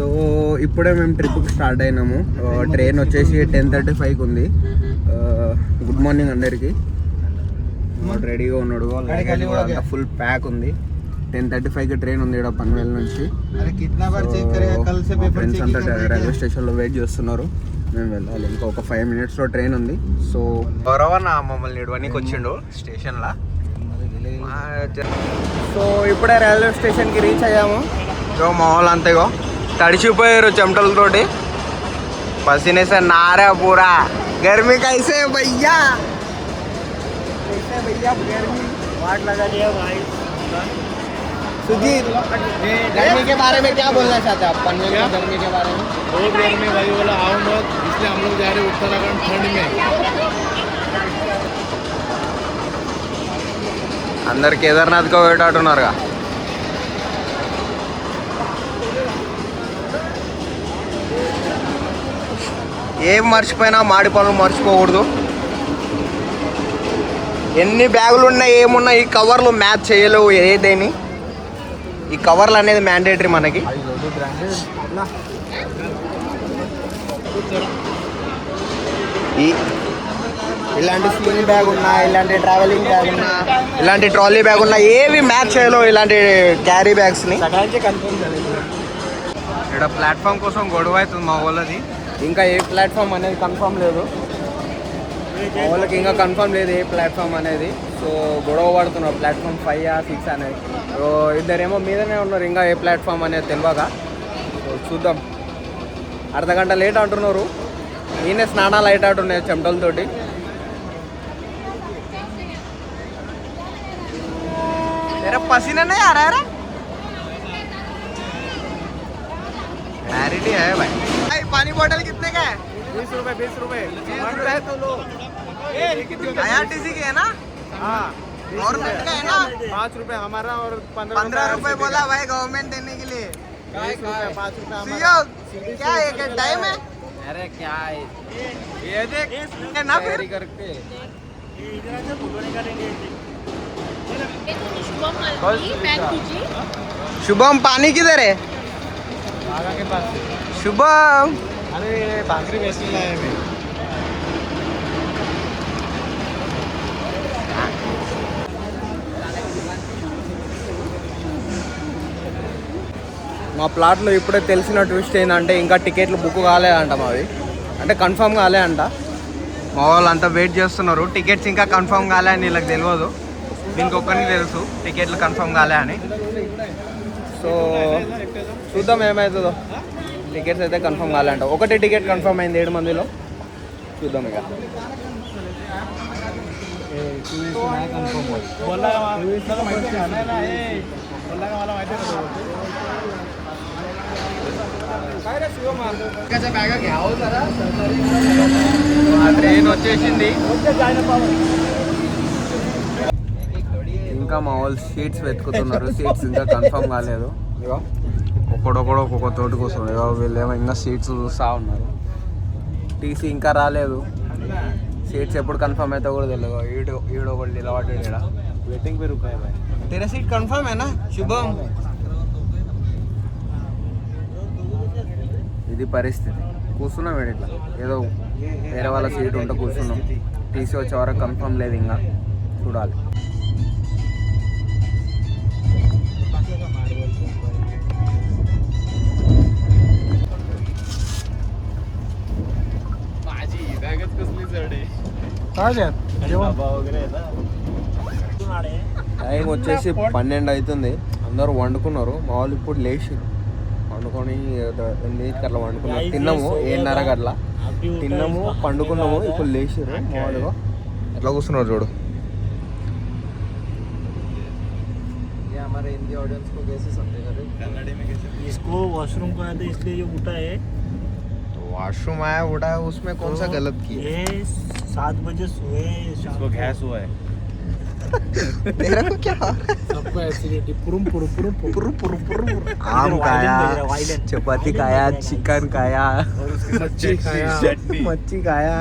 So ఇప్పుడే మేము ట్రిప్కి స్టార్ట్ అయినాము. ట్రైన్ వచ్చేసి 10:35కి ఉంది. గుడ్ మార్నింగ్ అందరికి. రెడీగా ఉన్నాడు, లగేజ్ కూడా అంతా ఫుల్ ప్యాక్ ఉంది. 10:35కి ట్రైన్ ఉంది ఇక్కడ పన్వేల్ నుంచి. ఫ్రెండ్స్ అంతా రైల్వే స్టేషన్లో వెయిట్ చేస్తున్నారు, మేము వెళ్ళాలి. ఇంకొక 5 minutesలో ట్రైన్ ఉంది. సో గౌరవన్న మమ్మల్ని ఇడవనికి వచ్చిండు స్టేషన్లో. సో ఇప్పుడే రైల్వే స్టేషన్కి రీచ్ అయ్యాము. మా వాళ్ళు అంతేగో తడిచిపోయారు చెమటలతోటి. పसीने से नारा पूरा. गर्मी कैसे भैया? कैसे भैया गर्मी? वाट लगा दिया भाई. सुजीत, गर्मी के बारे में क्या बोलना चाहते हैं आप? पनवेल की गर्मी के बारे में. बहुत गर्मी भाई, बोला आओ मत, इसलिए हम लोग जा रहे हैं उत्तराखंड ठंड में. अंदर केदारनाथ को वेटाడున్నారుగా. ఏం మర్చిపోయినా మాడి పనులు మర్చిపోకూడదు. ఎన్ని బ్యాగులు ఉన్నాయి ఏమున్నా ఈ కవర్లు మ్యాచ్ చేయలేవు ఏదైనా. ఈ కవర్లు అనేది మ్యాండేటరీ మనకి. ఇలాంటి స్లింగ్ బ్యాగ్ ఉన్నా, ఇలాంటి ట్రావెలింగ్ బ్యాగ్ ఉన్నా, ఇలాంటి ట్రాలీ బ్యాగ్ ఉన్నా ఏవి మ్యాచ్ చేయలేవు ఇలాంటి క్యారీ బ్యాగ్స్ని. ఇక్కడ ప్లాట్ఫామ్ కోసం గొడవ అవుతుంది మా వాళ్ళది. ఇంకా ఏ ప్లాట్ఫామ్ అనేది కన్ఫర్మ్ లేదు మా వాళ్ళకి, ఇంకా కన్ఫర్మ్ లేదు ఏ ప్లాట్ఫామ్ అనేది. సో గొడవ పడుతున్నారు ప్లాట్ఫామ్ 5 or 6 అనేది. సో ఇద్దరేమో మీదనే ఉన్నారు, ఇంకా ఏ ప్లాట్ఫామ్ అనేది తెలియక. సో చూద్దాం. అర్ధగంట లేట్ అంటున్నారు. నేనే స్నానాలు అయినట్టు ఉన్నాయి చెమటలతోటి. పसीना आ रहा है. क्लैरिटी है भाई. पानी बोतल कितने का है? 20 रुपए. 20 रुपए है तो लो. IRTC के है ना? हाँ, गवर्नमेंट का है ना? 5 रुपए हमारा और 15 रुपए बोला भाई गवर्नमेंट देने के लिए. 5 रुपए हमारा. क्या एक टाइम है? अरे क्या है ये देख ना फिर करके. शुभम पानी किधर है? बागा के पास. शुभम अरे भाकरी बेचने लाए मैं. మా ప్లాట్లో ఇప్పుడే తెలిసిన ట్విస్ట్ ఏంటంటే ఇంకా టికెట్లు బుక్ కాలేదంట మావి, అంటే కన్ఫర్మ్ కాలేదంట. మా వాళ్ళు అంతా వెయిట్ చేస్తున్నారు. టికెట్స్ ఇంకా కన్ఫర్మ్ కాలే అని వీళ్ళకి తెలియదు, దీనికి ఒక్కరికి తెలుసు టికెట్లు కన్ఫర్మ్ కాలే అని. సో చూద్దాం ఏమవుతుందో. టికెట్స్ అయితే కన్ఫర్మ్ కాలే అంట. ఒకటి టికెట్ కన్ఫర్మ్ అయింది 7 మందిలో. చూద్దాం ఇక. ట్రైన్ వచ్చేసింది. ఇంకా మా వాళ్ళు సీట్స్ వెతుకుతున్నారు. సీట్స్ ఇంకా కన్ఫర్మ్ కాలేదు. ఇక ఒక్కొక్కడు ఒక్కొక్క తోటి కోసం వీళ్ళేమో ఇంకా సీట్స్ చూస్తూ ఉన్నారు. టీసీ ఇంకా రాలేదు. సీట్స్ ఎప్పుడు కన్ఫర్మ్ అయితే కూడా తెలియదు. ఈడో ఒకటి నిలబడి वेटिंग पे रुका है भाई. तेरा सीट कंफर्म है ना शुभम? ఇది పరిస్థితి. కూర్చున్నాం ఇట్లా ఏదో వేరే వాళ్ళ సీట్ ఉంటే కూర్చున్నాం. టీసీ వచ్చే వరకు కన్ఫర్మ్ లేదు, ఇంకా చూడాలి. టైం వచ్చేసి 12 అవుతుంది. అందరూ వండుకున్నారు. మా వాళ్ళు ఇప్పుడు లేచి వండుకొని 8కి అట్లా వండుకున్నారు. తిన్నాము 7:30 అట్లా తిన్నాము, పండుకున్నాము. ఇప్పుడు లేచారు మా వాళ్ళు. ఎట్లా కూర్చున్నారు చూడు. हमारे हिंदी ऑडियंस को कैसे समझेगा? कन्नड़ी में कैसे? इसको वॉशरूम को आया था इसलिए ये उठा है. तो वॉशरूम आया उड़ा है, उसमें कौन सा गलत किया? ये 7 बजे सोए, इसको गैस हुआ है. तेरा को क्या? सबको एसिडिटी. पुरुम पुरुम पुरुम पुरुम पुरुम पुरुम. आम खाया, चपाती खाया, चिकन खाया, మచ్చి खाया.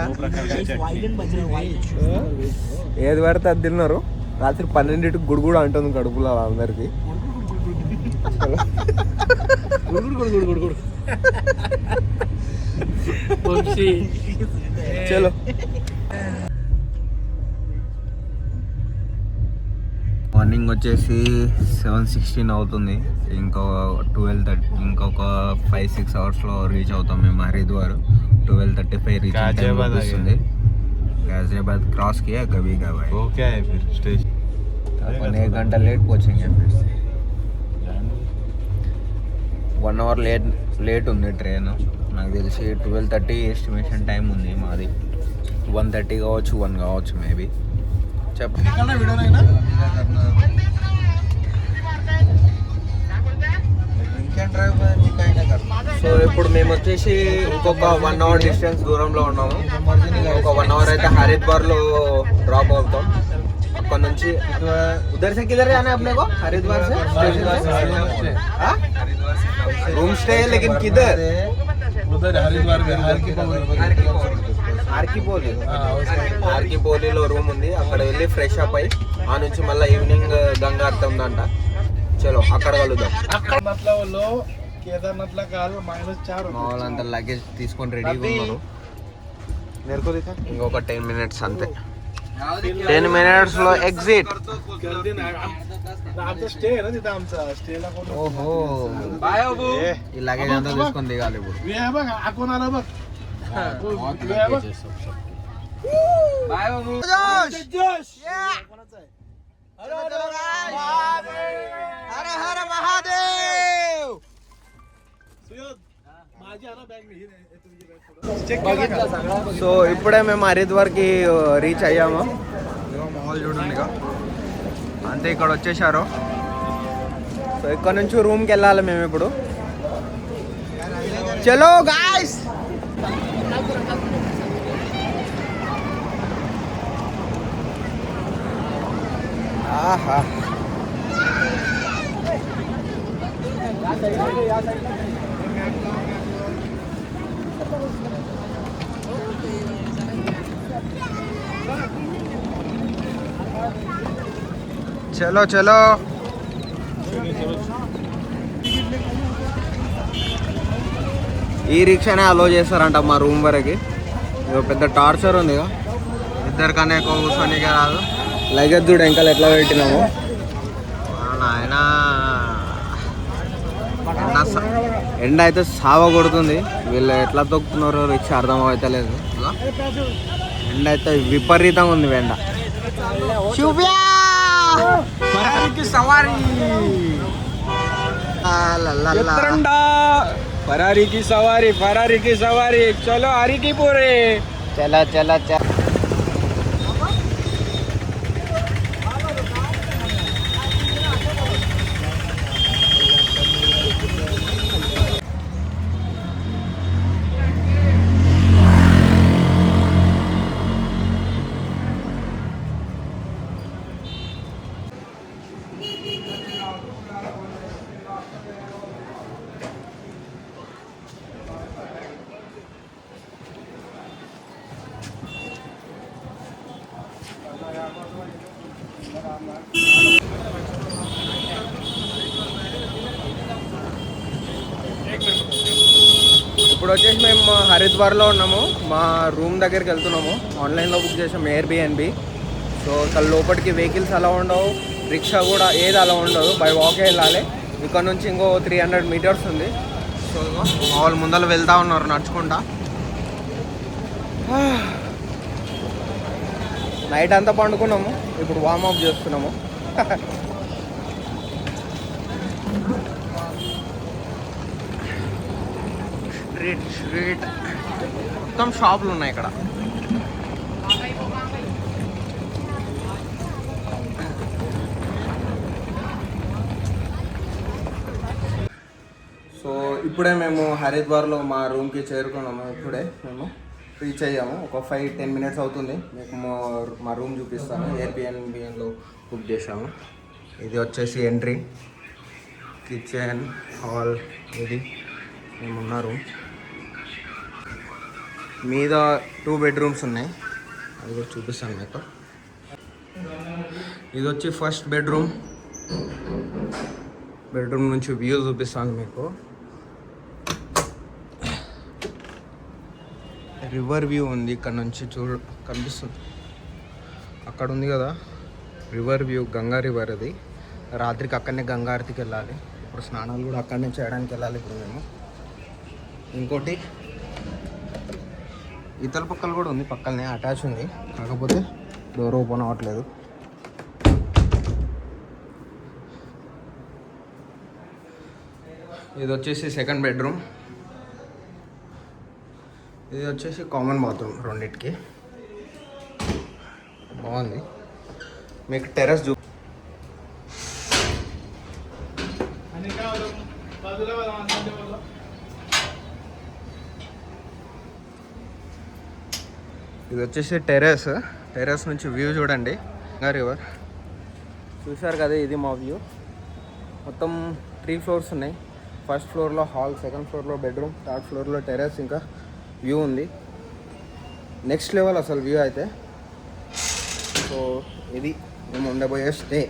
ఏది పడితే అది తిన్నారు. రాత్రి 12కి గుడి కూడా అంటుంది కడుపులో అందరికి. చలో మార్నింగ్ వచ్చేసి 7:16 అవుతుంది. ఇంకో 12:30 ఇంకొక 5-6 అవర్స్లో రీచ్ అవుతాం మేము హరిద్వార్. 12:35 రీచ్ అవుతుంది. गाजियाबाद क्रॉस किया कभी का भाई वो क्या है फिर स्टेशन अपन 1 घंटा लेट पहुंचेंगे फिर 1 అవర్ లేట్ ఉంది ట్రైన్. నాకు తెలిసి 12:30 ఎస్టిమేషన్ టైం ఉంది మాది. 1:30 కావచ్చు, 1 కావచ్చు మేబీ. చెప్పండి. సో ఇప్పుడు మేము వచ్చేసి ఇంకొక 1 అవర్ డిస్టెన్స్ దూరంలో ఉన్నాము. ఒక 1 అవర్ అయితే హరిద్వార్లో డ్రాప్ అవుతాం. అక్కడ నుంచి उधर से किधर जाना है अपने को? हरिद्वार से रूम स्टे है लेकिन किधर? उधर हरिद्वार में ఆర్కిపోలీలో రూమ్ ఉంది. అక్కడ వెళ్ళి ఫ్రెష్ అప్ అయ్యి ఆ నుంచి మళ్ళీ ఈవినింగ్ గంగా ఆరతి ఉందంట. చలో అక్కడ కలుద్దాం. కేదార్నాథ్లో కాదు -4 మా వాళ్ళంతా లగేజ్ తీసుకొని రెడీగా ఉన్నారు. ఇంకొక 10 minutes అంతే. 10 minutes లో ఎగ్జిట్. ఓహో ఈ లగేజ్ అంతా తీసుకొని దిగాలి ఇప్పుడు. హర హర మహాదేవ్. సో ఇప్పుడే మేము హరిద్వార్కి రీచ్ అయ్యాము. మాల్ చూడండి ఇక అంతే, ఇక్కడ వచ్చేసారు. సో ఇక్కడ నుంచి రూమ్కి వెళ్ళాలి మేము ఇప్పుడు. చలో గాయ్స్. ఆహా చలో చలో. ఈ రిక్షానే అలో చేస్తారంట మా రూమ్ వరకు. ఇదో పెద్ద టార్చర్ ఉంది. ఇద్దరికన్నా ఎక్కువ కూర్చొనికే రాదు. లగేజ్ చూడు ఎంకలు ఎట్లా పెట్టినాము. ఆయన ఎండ అయితే సావ కొడుతుంది. వీళ్ళు ఎట్లా తొక్కుతున్నారో రిక్షా అర్థం అవుతలేదు. ఎండ అయితే విపరీతంగా ఉంది ఎండ. फरारी की सवारी चलो हरी की पूरे चला चला चला. ఇప్పుడు వచ్చేసి మేము హరిద్వార్లో ఉన్నాము. మా రూమ్ దగ్గరికి వెళ్తున్నాము. ఆన్లైన్లో బుక్ చేసాము ఎయిర్బిఎన్బి. సో ఇక్కడ లోపలికి వెహికల్స్ అలా ఉండవు, రిక్షా కూడా ఏది అలా ఉండదు. బై వాకే వెళ్ళాలి. ఇక్కడ నుంచి ఇంకో 300 meters ఉంది. సో వాళ్ళు ముందర వెళ్తూ ఉన్నారు నడుచుకుంటా. నైట్ అంతా పండుకున్నాము. ఇప్పుడు వార్మప్ చేస్తున్నాము. స్ట్రీట్ మొత్తం షాపులు ఉన్నాయి ఇక్కడ. సో ఇప్పుడే మేము హరిద్వార్లో మా రూమ్కి చేరుకున్నాము. ఇప్పుడే మేము రీచ్ అయ్యాము. ఒక 5-10 minutes అవుతుంది. మీకు మా రూమ్ చూపిస్తాను. ఎయిర్బిఎన్బిలో బుక్ చేసాము. ఇది వచ్చేసి ఎంట్రీ, కిచెన్, హాల్. ఇది మేమున్న రూమ్. మీద 2 bedrooms ఉన్నాయి. అది కూడా చూపిస్తాను మీకు. ఇది వచ్చి ఫస్ట్ బెడ్రూమ్ నుంచి వ్యూ చూపిస్తాను మీకు. రివర్ వ్యూ ఉంది ఇక్కడ నుంచి కనిపిస్తుంది. అక్కడ ఉంది కదా రివర్ వ్యూ, గంగా రివర్. అది రాత్రికి అక్కడనే గంగా ఆరతికి వెళ్ళాలి. ఇప్పుడు స్నానాలు కూడా అక్కడనే చేయడానికి వెళ్ళాలి ఇప్పుడు మేము. ఇంకోటి ఇతల పక్కలు కూడా ఉంది, పక్కనే అటాచ్ ఉంది, కాకపోతే డోర్ ఓపెన్ అవ్వట్లేదు. ఇది వచ్చేసి సెకండ్ బెడ్రూమ్, ఇది వచ్చేసి కామన్ బాత్రూమ్ రెండింటికి. బాగుంది. మీకు టెర్రస్ ఇది వచ్చేసి టెర్రస్ నుంచి వ్యూ చూడండి, గంగా రివర్. చూశారు కదా, ఇది మా వ్యూ. మొత్తం 3 ఫ్లోర్స్ ఉన్నాయి. ఫస్ట్ ఫ్లోర్లో హాల్, సెకండ్ ఫ్లోర్లో బెడ్రూమ్, థర్డ్ ఫ్లోర్లో టెర్రస్, ఇంకా వ్యూ ఉంది. నెక్స్ట్ లెవెల్ అసలు వ్యూ అయితే. సో ఇది మేము ఉండబోయే స్టే.